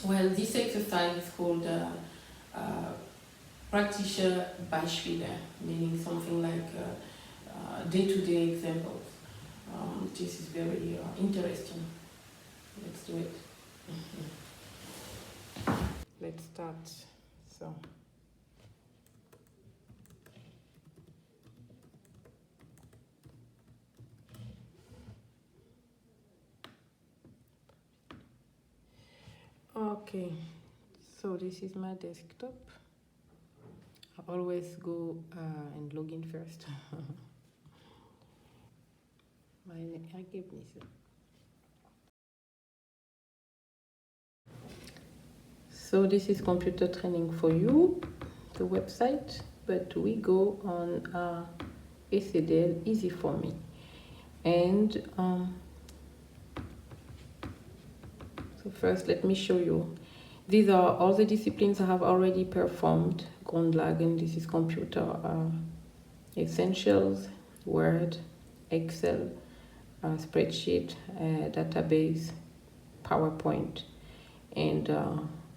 Well, this exercise is called praktische Beispiele, meaning something like day-to-day examples. This is very interesting. Let's do it. Let's start. So. Okay, so this is my desktop. I always go and log in first. Meine Ergebnisse. So this is computer training for you, the website, but we go on ECDL, easy for me. And so first let me show you. These are all the disciplines I have already performed. Grundlagen, this is computer essentials, Word, Excel, spreadsheet, database, PowerPoint, and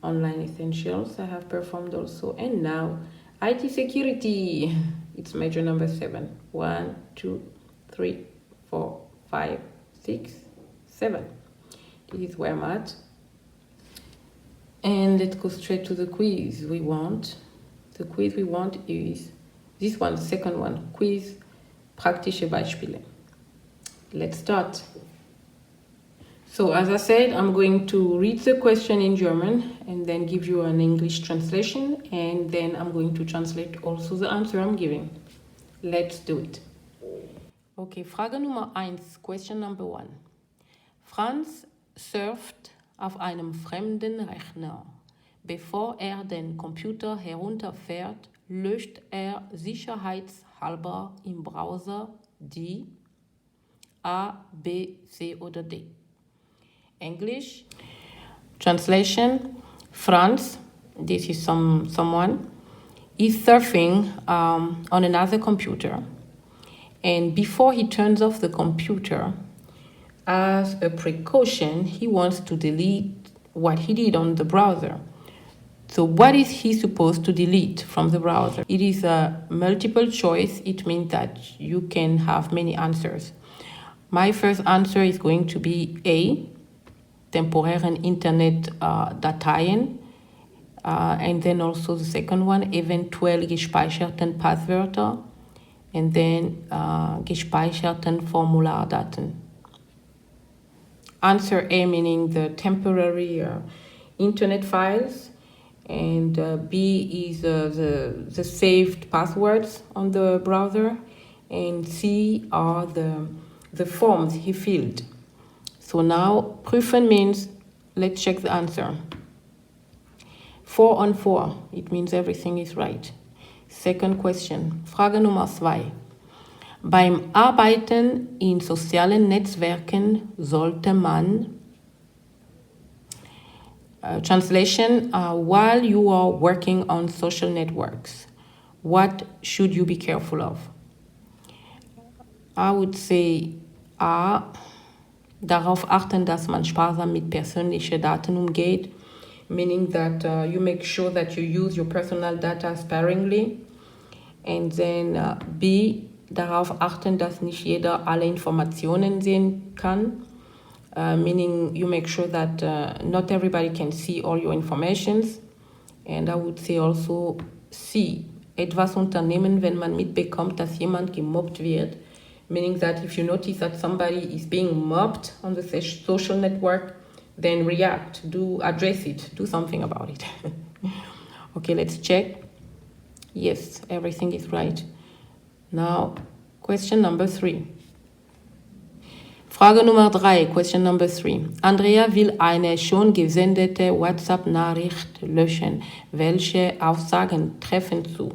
online essentials I have performed also. And now IT security, it's major number 7. 1, 2, 3, 4, 5, 6, 7. This is where I'm at. And let's go straight to the quiz we want. The quiz we want is this one, the second one, quiz praktische Beispiele. Let's start. So as I said, I'm going to read the question in German and then give you an English translation, and then I'm going to translate also the answer I'm giving. Let's do it. Okay, Frage Nummer 1, question number 1. Franz surft auf einem fremden Rechner. Bevor er den Computer herunterfährt, löscht er sicherheitshalber im Browser die A, B, C oder D. English. Translation. Franz, this is someone, is surfing on another computer. And before he turns off the computer, as a precaution, he wants to delete what he did on the browser. So what is he supposed to delete from the browser? It is a multiple choice. It means that you can have many answers. My first answer is going to be A, temporären Internetdateien. And then also the second one, eventuell gespeicherten Passwörter. And then gespeicherten Formulardaten. Answer A, meaning the temporary internet files. And B is the saved passwords on the browser. And C are the forms he filled. So now, prüfen means, let's check the answer. 4 on 4, it means everything is right. Second question, Frage Nummer 2. Beim Arbeiten in sozialen Netzwerken sollte man, translation, while you are working on social networks, what should you be careful of? I would say A, darauf achten, dass man sparsam mit persönlichen Daten umgeht, meaning that you make sure that you use your personal data sparingly. And then B, darauf achten, dass nicht jeder alle Informationen sehen kann, meaning you make sure that not everybody can see all your informations. And I would say also C, etwas unternehmen, wenn man mitbekommt, dass jemand gemobbt wird, meaning that if you notice that somebody is being mobbed on the social network, then react, address it, do something about it. Okay, let's check. Yes, everything is right. Now, question number 3. Frage Nummer 3, question number 3. Andrea will eine schon gesendete WhatsApp-Nachricht löschen. Welche Aussagen treffen zu?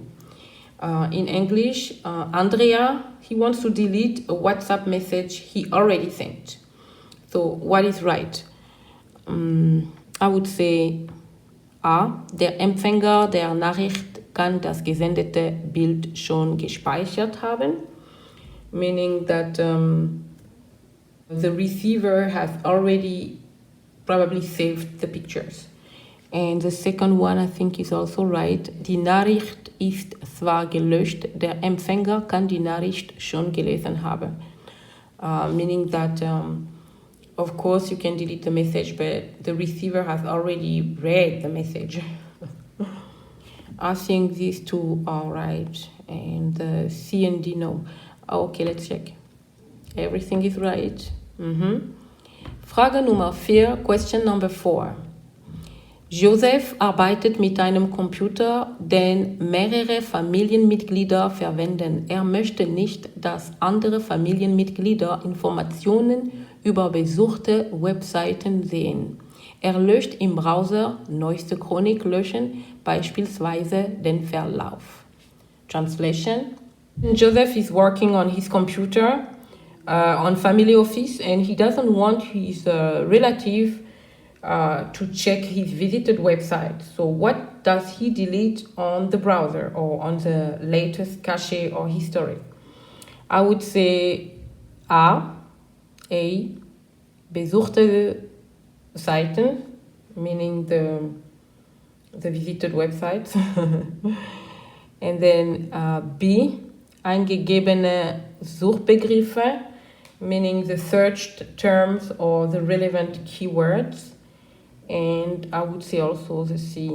In English, Andrea, he wants to delete a WhatsApp message he already sent. So what is right? I would say A, der Empfänger der Nachricht kann das gesendete Bild schon gespeichert haben, meaning that the receiver has already probably saved the pictures. And the second one, I think, is also right. Die Nachricht ist zwar gelöscht, der Empfänger kann die Nachricht schon gelesen haben. Meaning that, of course, you can delete the message, but the receiver has already read the message. I think these two are right, and the C and D no. Okay, let's check. Everything is right. Frage Nummer 4, question number 4. Joseph arbeitet mit einem Computer, den mehrere Familienmitglieder verwenden. Er möchte nicht, dass andere Familienmitglieder Informationen über besuchte Webseiten sehen. Er löscht im Browser neueste Chronik löschen, beispielsweise den Verlauf. Translation: Joseph is working on his computer on Family Office, and he doesn't want his relative to check his visited website. So what does he delete on the browser or on the latest cache or history? I would say A, besuchte Seiten, meaning the visited websites. And then B, eingegebene Suchbegriffe, meaning the searched terms or the relevant keywords. And I would say also the C,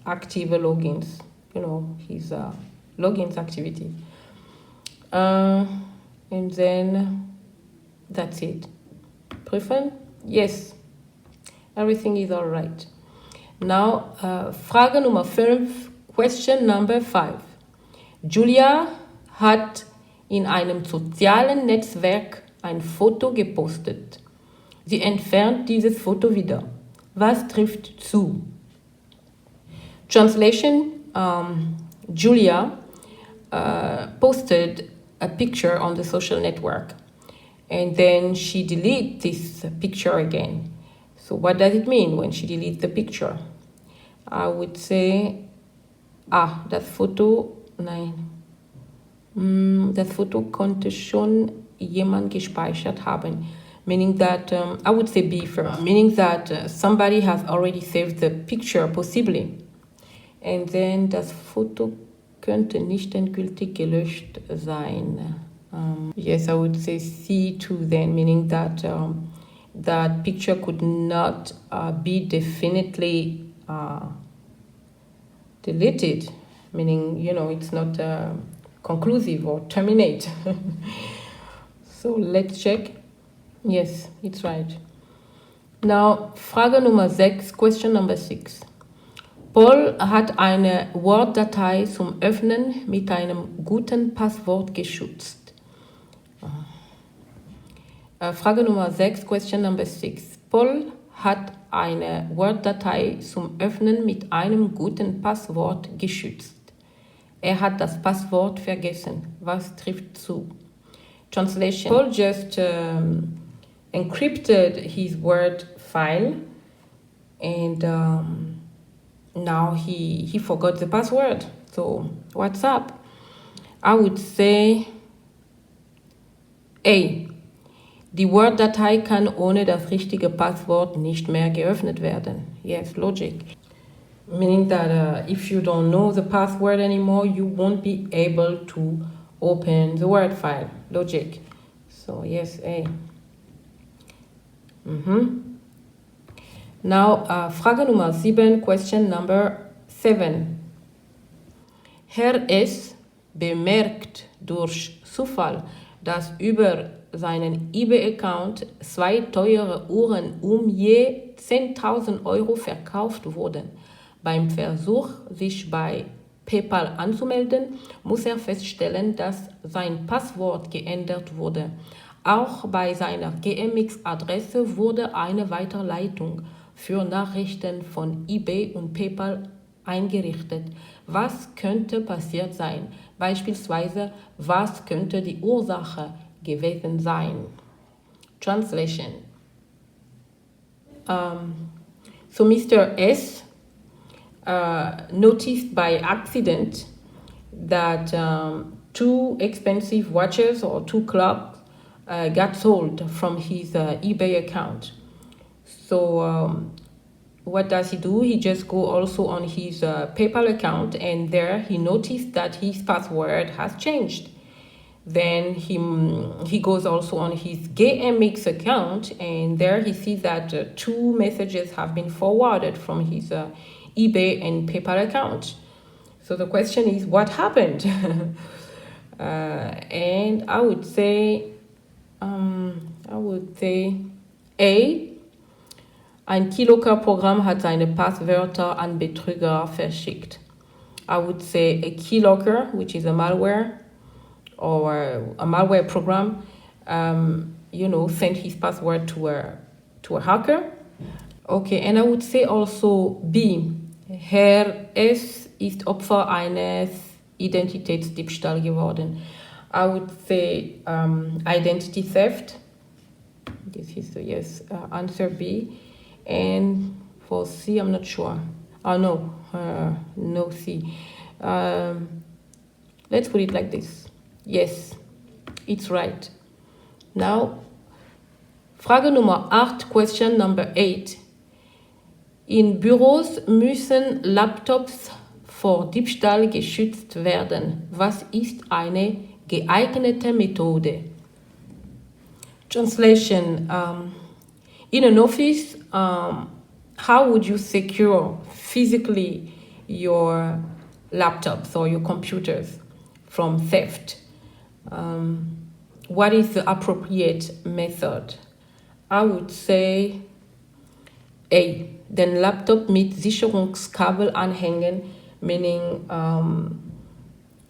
active logins, his logins activity. And then that's it. Prüfen? Yes. Everything is all right. Now, Frage Nummer 5, question number 5. Julia hat in einem sozialen Netzwerk ein Foto gepostet. Sie entfernt dieses Foto wieder. Was trifft zu? Translation: Julia posted a picture on the social network, and then she deleted this picture again. So what does it mean when she deletes the picture? I would say, das Foto konnte schon jemand gespeichert haben. Meaning that, I would say B first, meaning that somebody has already saved the picture, possibly. And then das Foto könnte nicht endgültig gelöscht sein. Yes, I would say C too then, meaning that that picture could not be definitely deleted, meaning, it's not conclusive or terminate. So let's check. Yes, it's right. Now, Frage Nummer 6, question number 6. Paul hat eine Word-Datei zum Öffnen mit einem guten Passwort geschützt. Frage Nummer 6, question number 6. Paul hat eine Word-Datei zum Öffnen mit einem guten Passwort geschützt. Er hat das Passwort vergessen. Was trifft zu? Translation: Paul just encrypted his Word file, and now he forgot the password. So what's up? I would say A. Die Word-Datei kann ohne das richtige Passwort nicht mehr geöffnet werden. Yes, logic. Meaning that if you don't know the password anymore, you won't be able to open the Word file. Logic. So yes, A. Now, Frage Nummer 7, question number 7. Herr S. bemerkt durch Zufall, dass über seinen eBay-Account 2 teure Uhren je 10.000 Euro verkauft wurden. Beim Versuch, sich bei PayPal anzumelden, muss er feststellen, dass sein Passwort geändert wurde. Auch bei seiner GMX-Adresse wurde eine Weiterleitung für Nachrichten von eBay und PayPal eingerichtet. Was könnte passiert sein? Beispielsweise, was könnte die Ursache gewesen sein? Translation. So Mr. S noticed by accident that 2 expensive watches or 2 clocks got sold from his eBay account. So what does he do? He just go also on his PayPal account, and there he noticed that his password has changed. Then he goes also on his GameMX account, and there he sees that 2 messages have been forwarded from his eBay and PayPal account. So the question is, what happened? And I would say A. Ein Keylogger-Programm hat seine Passwörter an Betrüger verschickt. I would say a keylogger, which is a malware or a malware program, sent his password to a hacker. Okay, and I would say also B. Herr S. ist Opfer eines Identitätsdiebstahl geworden. I would say identity theft. This is the answer B. And for C, I'm not sure. Oh, no C. Let's put it like this. Yes, it's right. Now, Frage Nummer 8, question number 8. In Büros müssen Laptops vor Diebstahl geschützt werden. Was ist eine geeignete Methode? Translation. In an office, how would you secure physically your laptops or your computers from theft? What is the appropriate method? I would say A. Den Laptop mit Sicherungskabel anhängen, meaning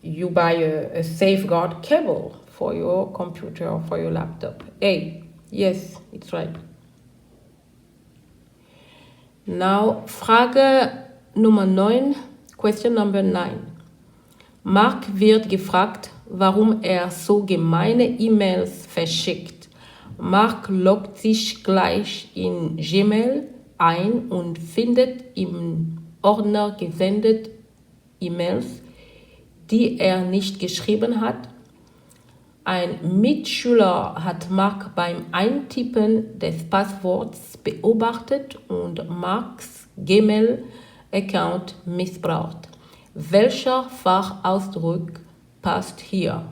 you buy a safeguard cable for your computer or for your laptop. A. Yes, it's right. Now, Frage Nummer 9, question number 9. Mark wird gefragt, warum so gemeine E-Mails verschickt. Mark loggt sich gleich in Gmail ein und findet im Ordner gesendet E-Mails, die nicht geschrieben hat. Ein Mitschüler hat Mark beim Eintippen des Passworts beobachtet und Marks Gmail-Account missbraucht. Welcher Fachausdruck passt hier?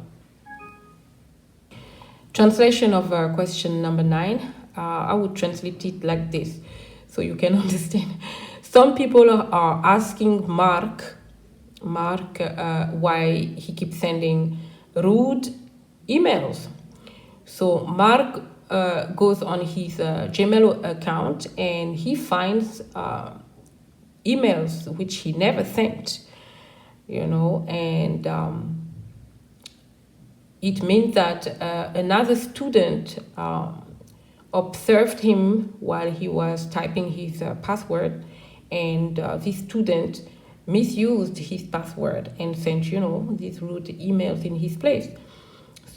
Translation of question number 9. I would translate it like this so you can understand. Some people are asking Mark why he keeps sending rude emails. So Mark goes on his Gmail account and he finds emails which he never sent, and it means that another student observed him while he was typing his password, and this student misused his password and sent, these rude emails in his place.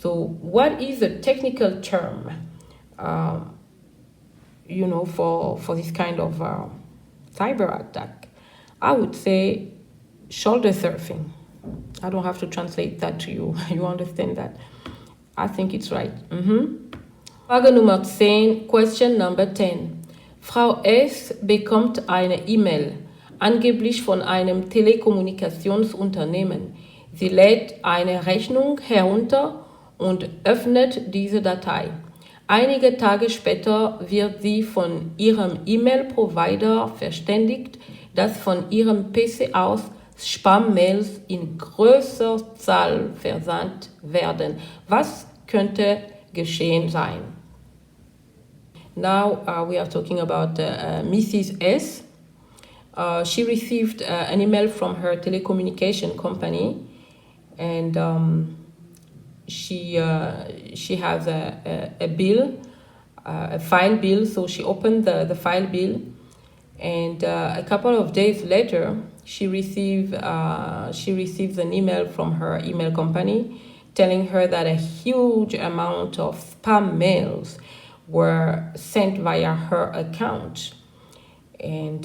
So what is a technical term, for this kind of cyber attack? I would say shoulder surfing. I don't have to translate that to you. You understand that. I think it's right. Frage Nummer 10, question number 10. Frau S. bekommt eine E-Mail, angeblich von einem Telekommunikationsunternehmen. Sie lädt eine Rechnung herunter und öffnet diese Datei. Einige Tage später wird sie von ihrem E-Mail-Provider verständigt, dass von ihrem PC aus Spam-Mails in größerer Zahl versandt werden. Was könnte geschehen sein? Now we are talking about Mrs. S. She received an email from her telecommunication company, and she has a bill, a file bill. So she opened the file bill, and a couple of days later, she receives an email from her email company telling her that a huge amount of spam mails were sent via her account. And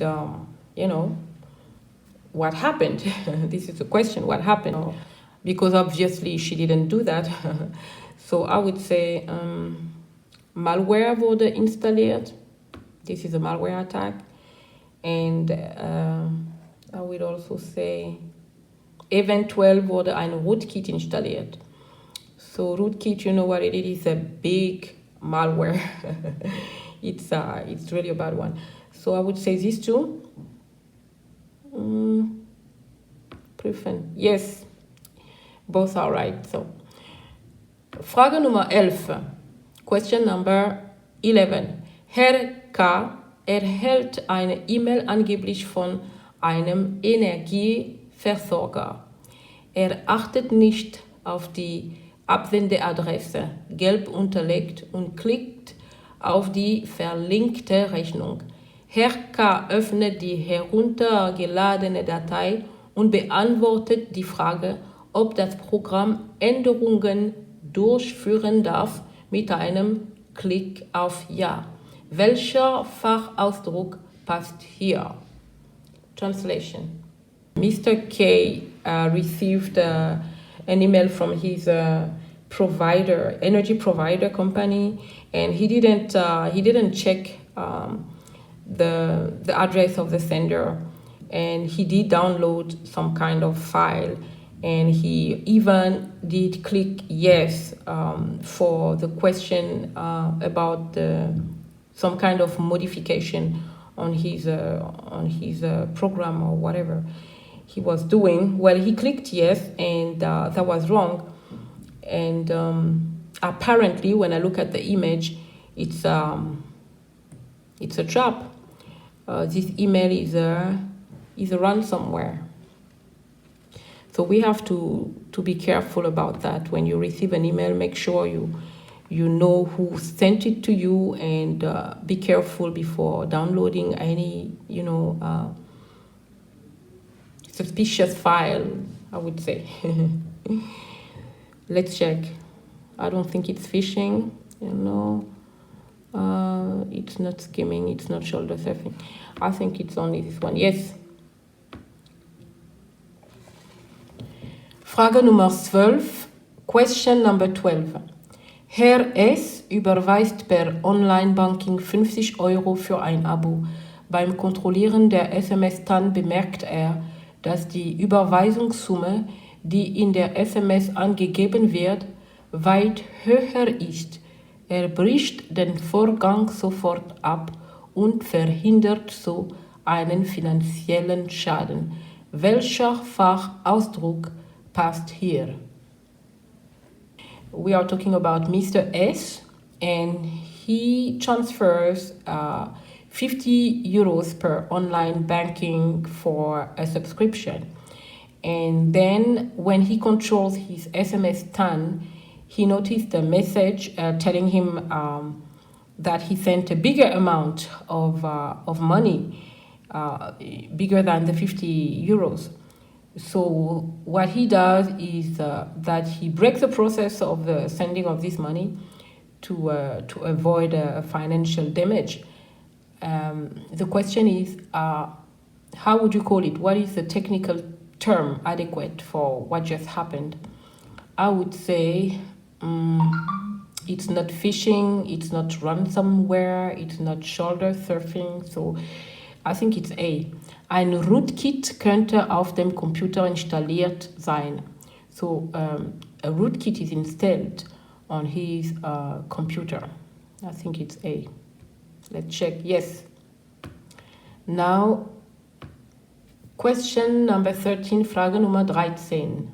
what happened? This is the question, what happened? Because obviously she didn't do that. So I would say malware wurde installiert. This is a malware attack. And I would also say, eventuell wurde ein Rootkit installiert. So rootkit, you know what it is? It's a big malware. It's really a bad one. So I would say these two. Prüfen. Yes, both are right. So Frage Nummer 11. Question number 11. Herr K. erhält eine E-Mail angeblich von einem Energieversorger. Er achtet nicht auf die Absendeadresse, gelb unterlegt, und klickt auf die verlinkte Rechnung. Herr K. öffnet die heruntergeladene Datei und beantwortet die Frage, ob das Programm Änderungen durchführen darf, mit einem Klick auf Ja. Welcher Fachausdruck passt hier? Translation. Mr. K received an email from his energy provider company, and he didn't check the address of the sender, and he did download some kind of file, and he even did click yes for the question about some kind of modification on his program or whatever he was doing. Well, he clicked yes, and that was wrong. And apparently, when I look at the image, it's a trap. This email is a ransomware. So we have to be careful about that. When you receive an email, make sure you know who sent it to you, and be careful before downloading any suspicious file, I would say. Let's check. I don't think it's phishing, it's not skimming, it's not shoulder surfing. I think it's only this one. Yes. Frage Nummer 12. Question number 12. Herr S. überweist per Online-Banking 50 Euro für ein Abo. Beim Kontrollieren der SMS-TAN bemerkt er, dass die Überweisungssumme, die in der SMS angegeben wird, weit höher ist. Er bricht den Vorgang sofort ab und verhindert so einen finanziellen Schaden. Welcher Fachausdruck passt hier? We are talking about Mr. S, and he transfers 50 euros per online banking for a subscription. And then when he controls his SMS TAN, he noticed a message telling him that he sent a bigger amount of money, bigger than the 50 euros. So what he does is that he breaks the process of the sending of this money to avoid financial damage. The question is, how would you call it? What is the technical term adequate for what just happened? I would say it's not phishing, it's not ransomware, it's not shoulder surfing. So I think it's A. Ein Rootkit könnte auf dem Computer installiert sein. So a rootkit is installed on his computer. I think it's A. Let's check. Yes. Now, question number 13, Frage Nummer 13.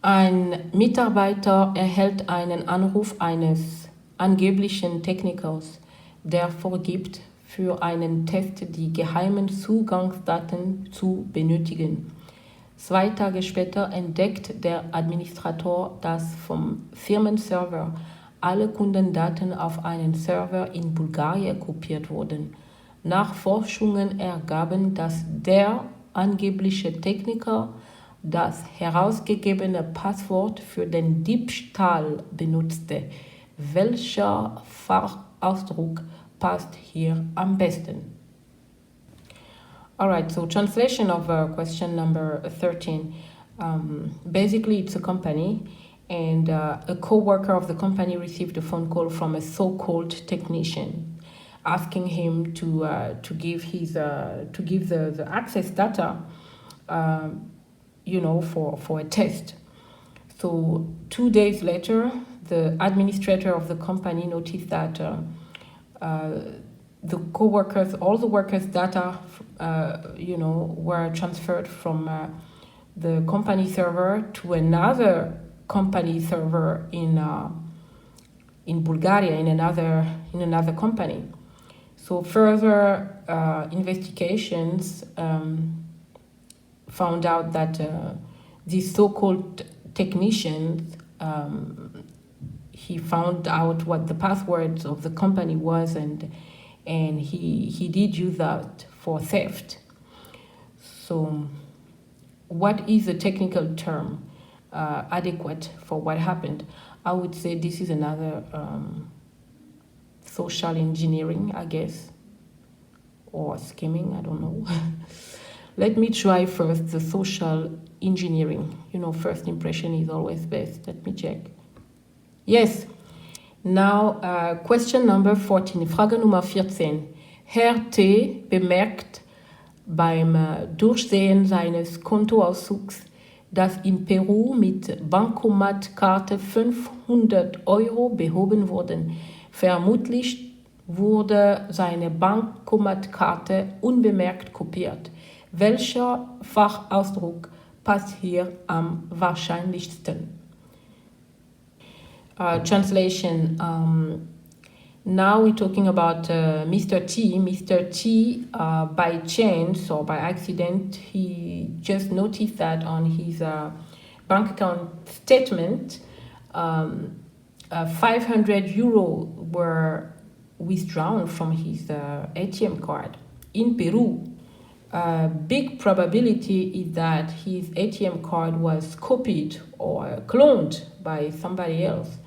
Ein Mitarbeiter erhält einen Anruf eines angeblichen Technikers, der vorgibt, für einen Test die geheimen Zugangsdaten zu benötigen. 2 Tage später entdeckt der Administrator, dass vom Firmenserver alle Kundendaten auf einen Server in Bulgarien kopiert wurden. Nachforschungen ergaben, dass der angebliche Techniker das herausgegebene Passwort für den Diebstahl benutzte. Welcher Fachausdruck passt hier am besten? Alright, so translation of question number 13. Basically, it's a company, and a co-worker of the company received a phone call from a so-called technician. asking him to give his to give the access data, for a test. So 2 days later, the administrator of the company noticed that the co-workers, all the workers' data, were transferred from the company server to another company server in Bulgaria, in another company. So further investigations found out that these so-called technicians, he found out what the passwords of the company was, and he did use that for theft. So what is the technical term adequate for what happened? I would say this is another social engineering, I guess, or scheming, I don't know. Let me try first the social engineering. First impression is always best. Let me check. Yes. Now, question number 14, Frage Nummer 14. Herr T. bemerkt beim Durchsehen seines Kontoauszugs, dass in Peru mit Bankomatkarte 500 Euro behoben wurden. Vermutlich wurde seine Bankomatkarte unbemerkt kopiert. Welcher Fachausdruck passt hier am wahrscheinlichsten? Translation. Now we're talking about Mr. T. Mr. T, by chance or by accident, he just noticed that on his bank account statement, 500 euro were withdrawn from his ATM card in Peru. Big probability is that his ATM card was copied or cloned by somebody else.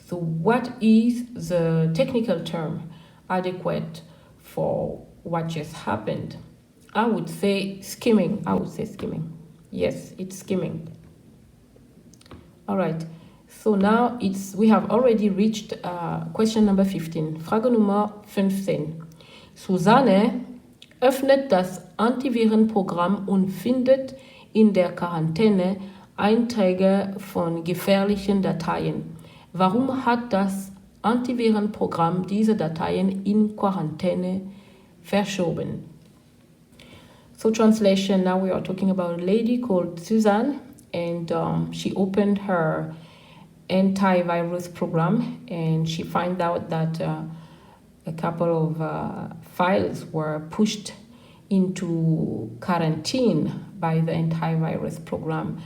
So what is the technical term adequate for what just happened? I would say skimming. Yes, it's skimming. All right. So now we have already reached question number 15. Frage Nummer 15. Susanne öffnet das Antivirenprogramm und findet in der Quarantäne Einträge von gefährlichen Dateien. Warum hat das Antivirenprogramm diese Dateien in Quarantäne verschoben? So translation, now we are talking about a lady called Suzanne, and she opened her antivirus program and she found out that a couple of files were pushed into quarantine by the antivirus program.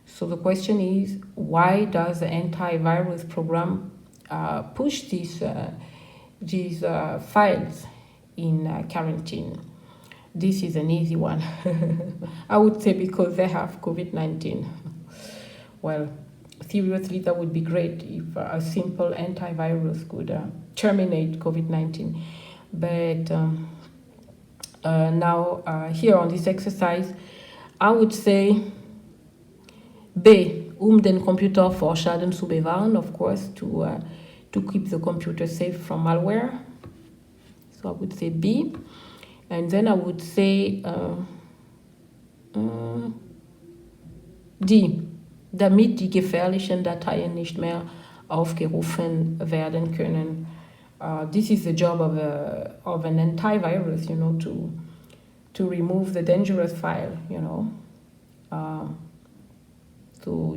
So the question is, why does the antivirus program push these files in quarantine? This is an easy one. I would say because they have COVID-19. Well, seriously, that would be great if a simple antivirus could terminate COVID-19. But now here on this exercise, I would say B, den Computer vor Schaden zu bewahren, of course, to keep the computer safe from malware. So I would say B. And then I would say D, damit die gefährlichen Dateien nicht mehr aufgerufen werden können. This is the job of an antivirus, to remove the dangerous file, So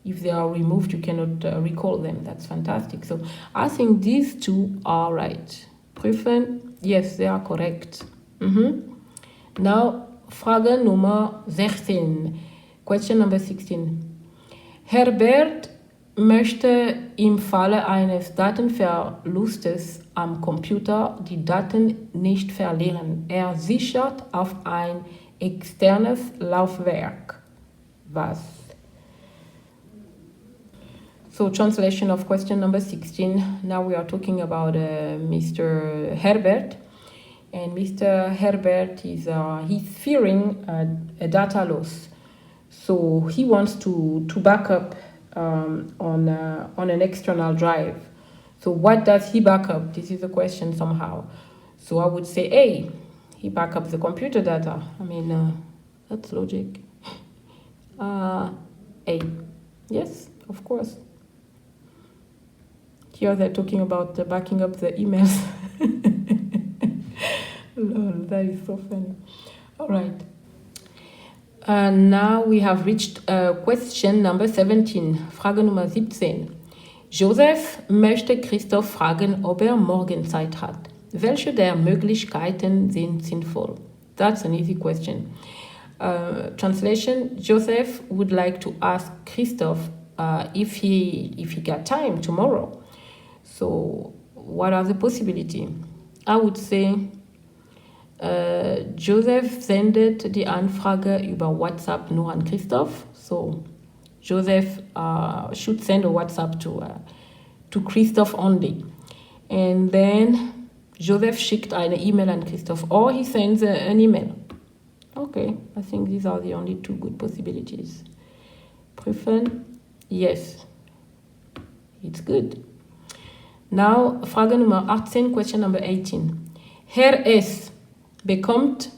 if they are removed, you cannot recall them. That's fantastic. So I think these two are right. Prüfen, yes, they are correct. Now, Frage Nummer 16. Question number 16. Herbert möchte im Falle eines Datenverlustes am Computer die Daten nicht verlieren. Er sichert auf ein externes Laufwerk. Was? So translation of question number 16. Now we are talking about Mr. Herbert. And Mr. Herbert is he's fearing a data loss. So he wants to back up on an external drive. So what does he back up? This is a question somehow. So I would say A. He back up the computer data. I mean, that's logic. A. Yes, of course. Here they're talking about backing up the emails. Lol, that is so funny. All right. Now we have reached question number 17. Frage Nummer 17. Joseph möchte Christoph fragen, ob morgen Zeit hat. Welche der Möglichkeiten sind sinnvoll? That's an easy question. Translation: Joseph would like to ask Christoph if he got time tomorrow. So what are the possibilities? I would say Joseph sendet die Anfrage über WhatsApp nur an Christoph. So Joseph should send a WhatsApp to Christoph only. And then Joseph schickt eine E-Mail an Christoph, or he sends an email. Okay, I think these are the only two good possibilities. Prüfen? Yes. It's good. Now, Frage Nummer 18, question number 18. Herr S. bekommt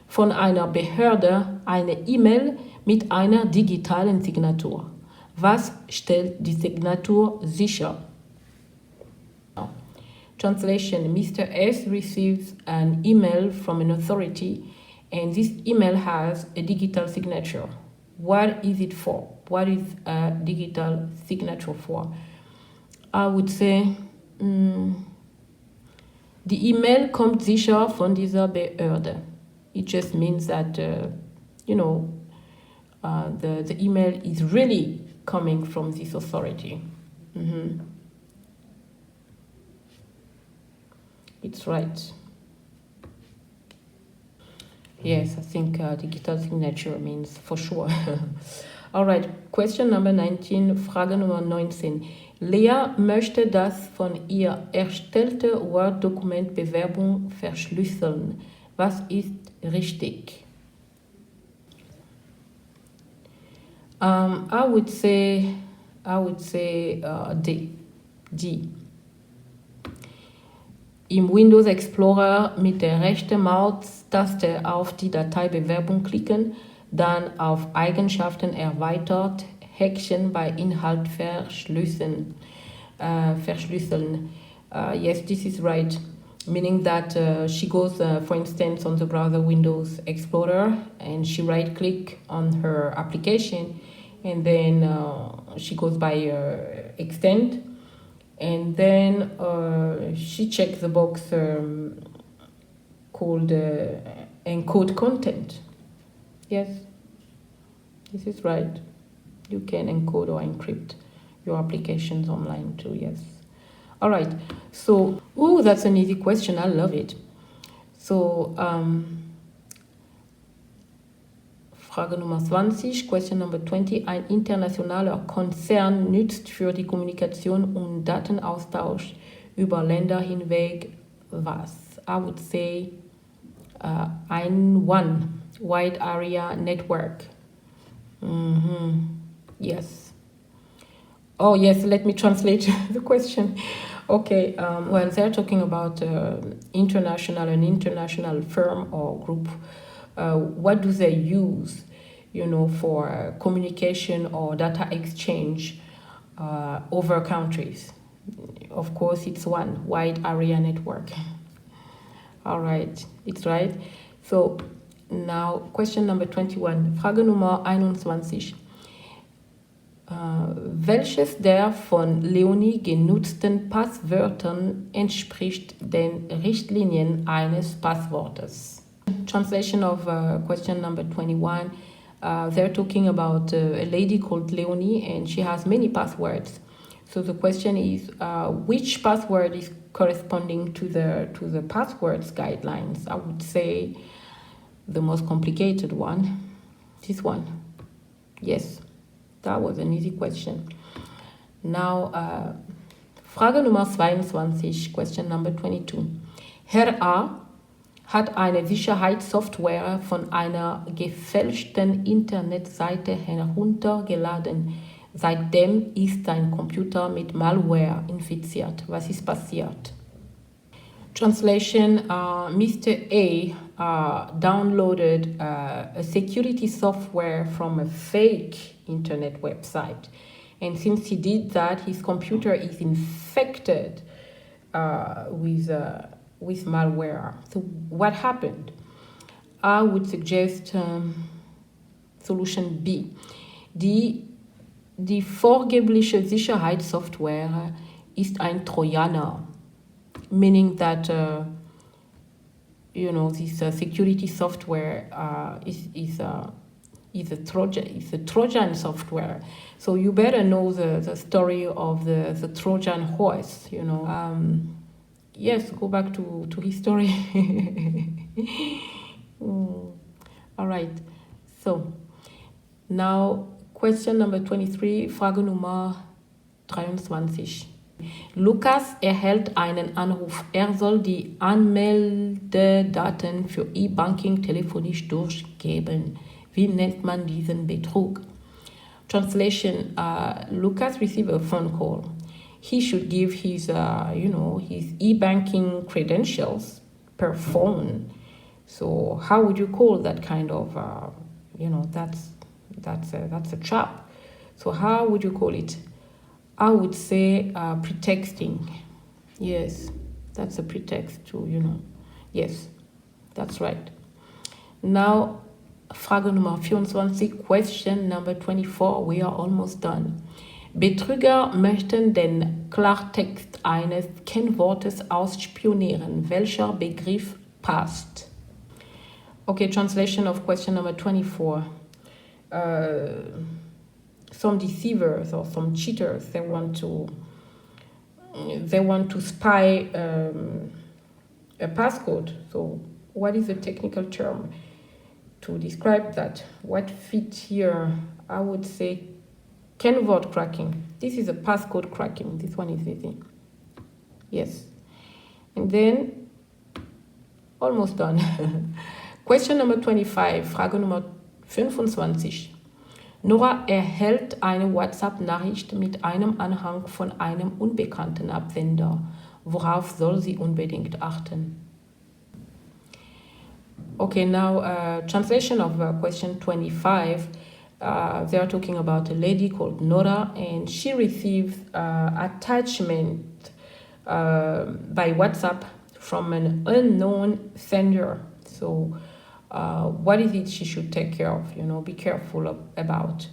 von einer Behörde eine E-Mail mit einer digitalen Signatur. Was stellt die Signatur sicher? Translation: Mr. S receives an email from an authority, and this email has a digital signature. What is it for? What is a digital signature for? I would say, die E-Mail kommt sicher von dieser Behörde. It just means that, the email is really coming from this authority. Mm-hmm. It's right. Yes, I think digital signature means for sure. All right, question number 19, Frage Nummer 19. Lea möchte das von ihr erstellte Word-Dokument Bewerbung verschlüsseln. Was ist richtig? I would say D. Im Windows Explorer mit der rechten Maustaste auf die Dateibewerbung klicken, dann auf Eigenschaften erweitert, Häkchen bei Inhalt verschlüsseln. Yes, this is right. Meaning that she goes, for instance, on the browser Windows Explorer, and she right-click on her application, and then she goes by extend, and then she checks the box called encode content. Yes, this is right. You can encode or encrypt your applications online too, yes. All right, so, that's an easy question, I love it. So, Frage Nummer 20, question number 20. Ein internationaler Konzern nützt für die Kommunikation und Datenaustausch über Länder hinweg was? I would say ein Wide Area Network. Yes. Oh, yes, let me translate the question. Okay, well, they're talking about an international firm or group. What do they use, for communication or data exchange over countries? Of course, it's one wide area network. All right, it's right. So now question number 21, Frage Nummer 21. Welches der von Leonie genutzten Passwörtern entspricht den Richtlinien eines Passwortes? Translation of question number 21. They're talking about a lady called Leonie, and she has many passwords. So the question is, which password is corresponding to the passwords guidelines? I would say the most complicated one. This one. Yes. That was an easy question. Now, Frage Nummer 22, question number 22. Herr A. hat eine Sicherheitssoftware von einer gefälschten Internetseite heruntergeladen. Seitdem ist sein Computer mit Malware infiziert. Was ist passiert? Translation, Mr. A downloaded a security software from a fake internet website. And since he did that, his computer is infected with malware. So what happened? I would suggest solution B. Die vorgebliche Sicherheitssoftware ist ein Trojaner, meaning that this security software is a Trojan software. So you better know the story of the Trojan horse. Yes, go back to history. All right. So now question number 23, Frage Nummer 23. Lukas erhält einen Anruf. Er soll die Anmeldedaten für E-Banking telefonisch durchgeben. Wie nennt man diesen Betrug? Translation, Lucas received a phone call. He should give his e-banking credentials per phone. So how would you call that kind of, that's a trap. So how would you call it? I would say pretexting. Yes, that's a pretext to, Yes, that's right. Now, Frage Nummer 24, question number 24. We are almost done. Betrüger möchten den Klartext eines Kennwortes ausspionieren. Welcher Begriff passt? Okay, translation of question number 24. Some deceivers or some cheaters, they want to spy a passcode. So what is the technical term to describe that? What fits here? I would say Kennword cracking. This is a passcode cracking. This one is easy. Yes. And then, almost done. Question number 25, Frage Nummer 25. Nora erhält eine WhatsApp-Nachricht mit einem Anhang von einem unbekannten Absender. Worauf soll sie unbedingt achten? Okay, now translation of question 25. They are talking about a lady called Nora, and she receives attachment by WhatsApp from an unknown sender. So what is it she should take care of? Be careful about.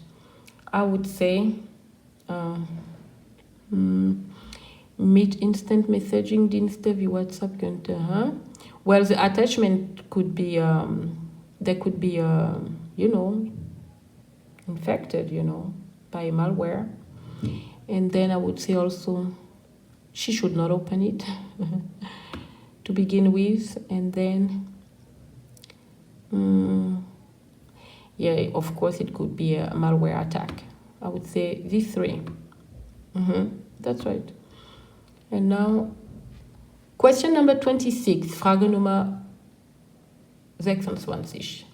I would say mit Instant Messaging Dienste wie WhatsApp könnte. Well, the attachment could be they could be infected, by malware. And then I would say also she should not open it to begin with. And then, of course, it could be a malware attack. I would say these three. That's right. And now, question number 26, Frage Nummer 26.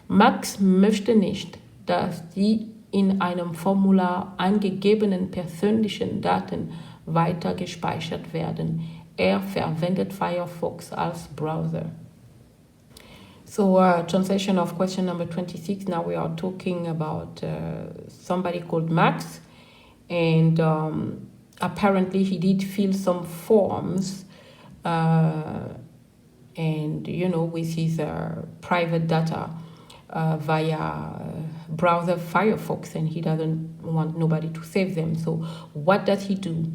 Max möchte nicht, dass die in einem Formular angegebenen persönlichen Daten weiter gespeichert werden. Er verwendet Firefox als Browser. So, translation of question number 26. Now we are talking about somebody called Max, and apparently he did fill some forms, and with his private data via browser Firefox, and he doesn't want nobody to save them. So what does he do?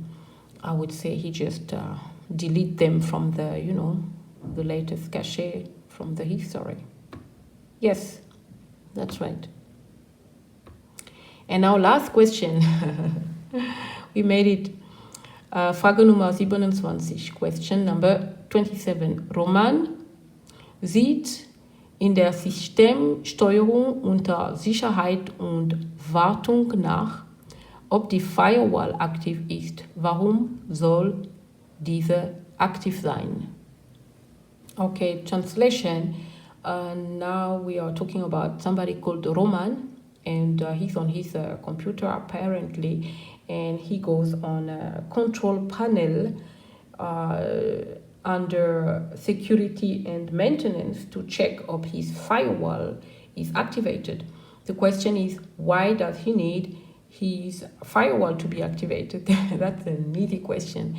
I would say he just delete them from the the latest cache, from the history. Yes, that's right. And now last question. We made it. Frage Nummer 27, question number 27. Roman sieht in der Systemsteuerung unter Sicherheit und Wartung nach, ob die Firewall aktiv ist. Warum soll diese aktiv sein? Okay, translation. Now we are talking about somebody called Roman, and he's on his computer apparently, and he goes on a control panel under security and maintenance to check if his firewall is activated. The question is, why does he need his firewall to be activated? That's an easy question.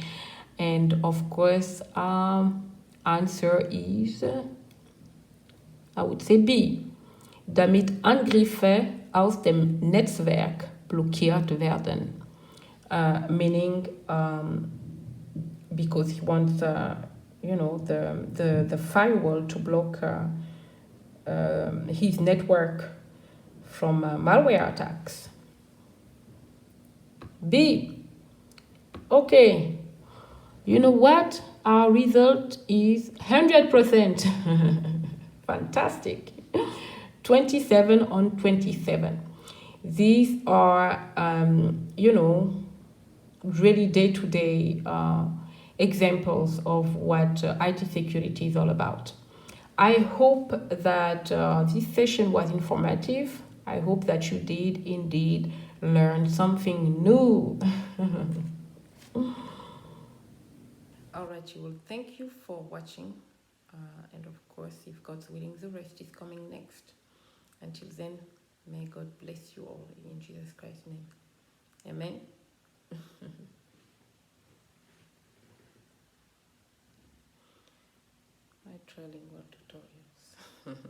And of course, answer is, I would say B. Damit Angriffe aus dem Netzwerk blockiert werden. Meaning, because he wants, the firewall to block his network from malware attacks. B. Okay. You know what? Our result is 100%. Fantastic. 27 on 27. These are, really day-to-day examples of what IT security is all about. I hope that this session was informative. I hope that you did indeed learn something new. All right, you will. Thank you for watching. And of course, if God's willing, the rest is coming next. Until then, may God bless you all in Jesus Christ's name. Amen. My trilingual tutorials.